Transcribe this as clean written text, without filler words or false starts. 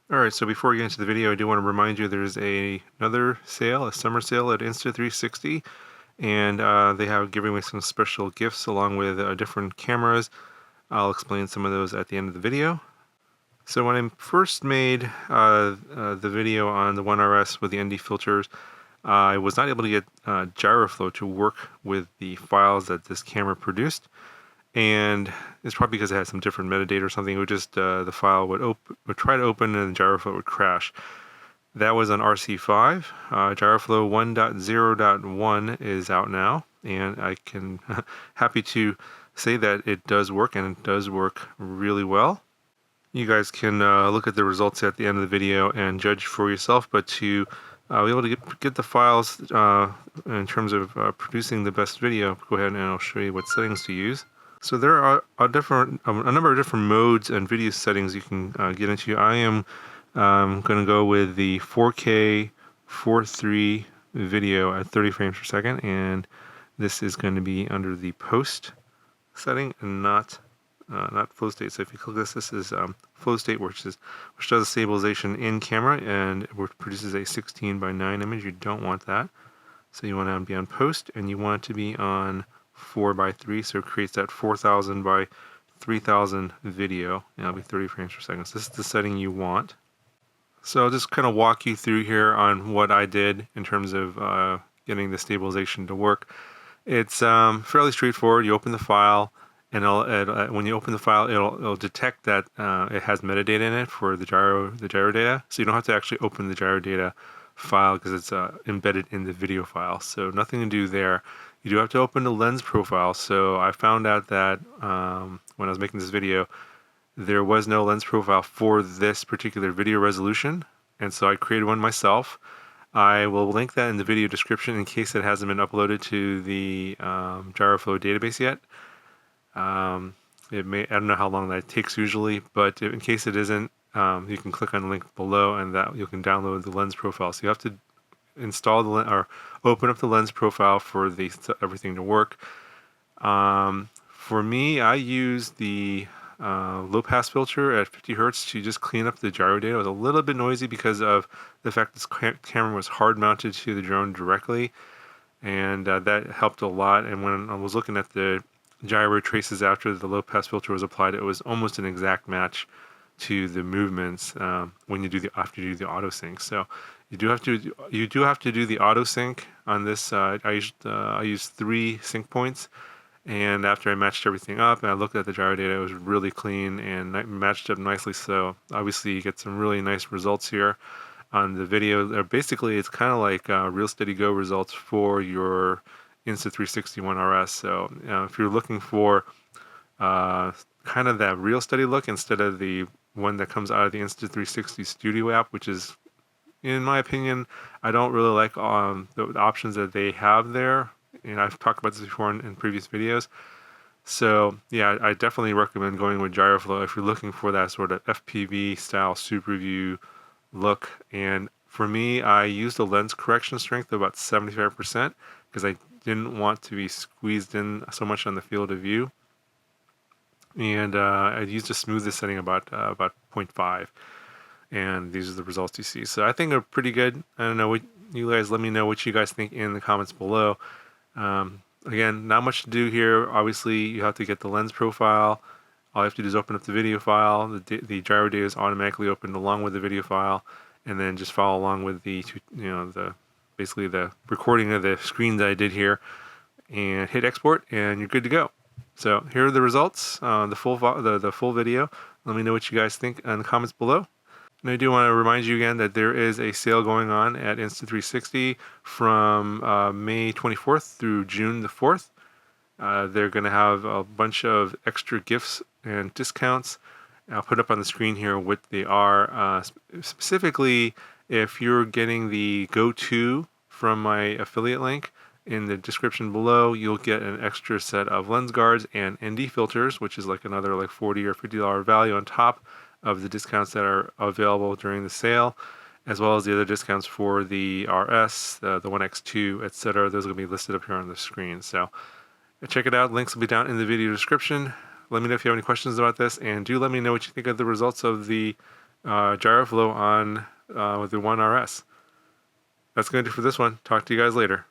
Alright, so before we get into the video, I do want to remind you there's another sale, a summer sale at Insta360, and they have giving away some special gifts along with different cameras. I'll explain some of those at the end of the video. So when I first made the video on the One RS with the ND filters, I was not able to get GYROflow to work with the files that this camera produced. And it's probably because it had some different metadata or something. It would just the file would try to open and the GYROflow would crash. That was on RC5. GYROflow 1.0.1 is out now, and I can happy to say that it does work, and it does work really well. You guys can look at the results at the end of the video and judge for yourself. But to be able to get the files in terms of producing the best video, go ahead and I'll show you what settings to use. So there are a number of different modes and video settings you can get into. I am going to go with the 4K 4:3 video at 30 frames per second, and this is going to be under the post setting and not flow state. So if you click this is flow state, which does a stabilization in camera and which produces a 16:9 image. You don't want that, so you want to be on post, and you want it to be on 4:3, so it creates that 4000 by 3000 video, and it'll be 30 frames per second. So this is the setting you want. So I'll just kind of walk you through here on what I did in terms of getting the stabilization to work. It's fairly straightforward. You open the file, and when you open the file, it'll detect that it has metadata in it for the gyro data. So you don't have to actually open the gyro data file because it's embedded in the video file. So nothing to do there. You do have to open the lens profile. So I found out that when I was making this video, there was no lens profile for this particular video resolution, and so I created one myself. I will link that in the video description in case it hasn't been uploaded to the GYROflow database yet. I don't know how long that takes usually, but in case it isn't, you can click on the link below, and that you can download the lens profile. So you have to install or open up the lens profile for everything to work. For me, I use the low pass filter at 50 Hertz to just clean up the gyro data. It was a little bit noisy because of the fact this camera was hard mounted to the drone directly, and that helped a lot. And when I was looking at the gyro traces after the low pass filter was applied, it was almost an exact match to the movements when you do after you do the auto sync. So you do have to do the auto sync on this. I used 3 sync points, and after I matched everything up and I looked at the gyro data, it was really clean and matched up nicely. So obviously you get some really nice results here on the video. Basically, it's kind of like real steady go results for your Insta360 One RS. So if you're looking for kind of that real steady look instead of the one that comes out of the Insta360 Studio app, which is, in my opinion, I don't really like the options that they have there. And I've talked about this before in previous videos. So yeah, I definitely recommend going with GYROflow if you're looking for that sort of FPV style super view look. And for me, I used a lens correction strength of about 75% because I didn't want to be squeezed in so much on the field of view. And I used a smoothest setting about 0.5. And these are the results you see. So I think they're pretty good. I don't know, you guys let me know what you guys think in the comments below. Again, not much to do here. Obviously, you have to get the lens profile. All you have to do is open up the video file. The gyro data is automatically opened along with the video file, and then just follow along with basically the recording of the screen that I did here, and hit export, and you're good to go. So here are the results, the full video. Let me know what you guys think in the comments below. And I do want to remind you again that there is a sale going on at Insta360 from May 24th through June the 4th. They're going to have a bunch of extra gifts and discounts. I'll put up on the screen here what they are. Specifically, if you're getting the go-to from my affiliate link in the description below, you'll get an extra set of lens guards and ND filters, which is like another like $40 or $50 value on top of the discounts that are available during the sale, as well as the other discounts for the RS, the 1X2, etc. Those are going to be listed up here on the screen. So check it out. Links will be down in the video description. Let me know if you have any questions about this, and do let me know what you think of the results of the GYROflow on with the One RS. That's going to do it for this one. Talk to you guys later.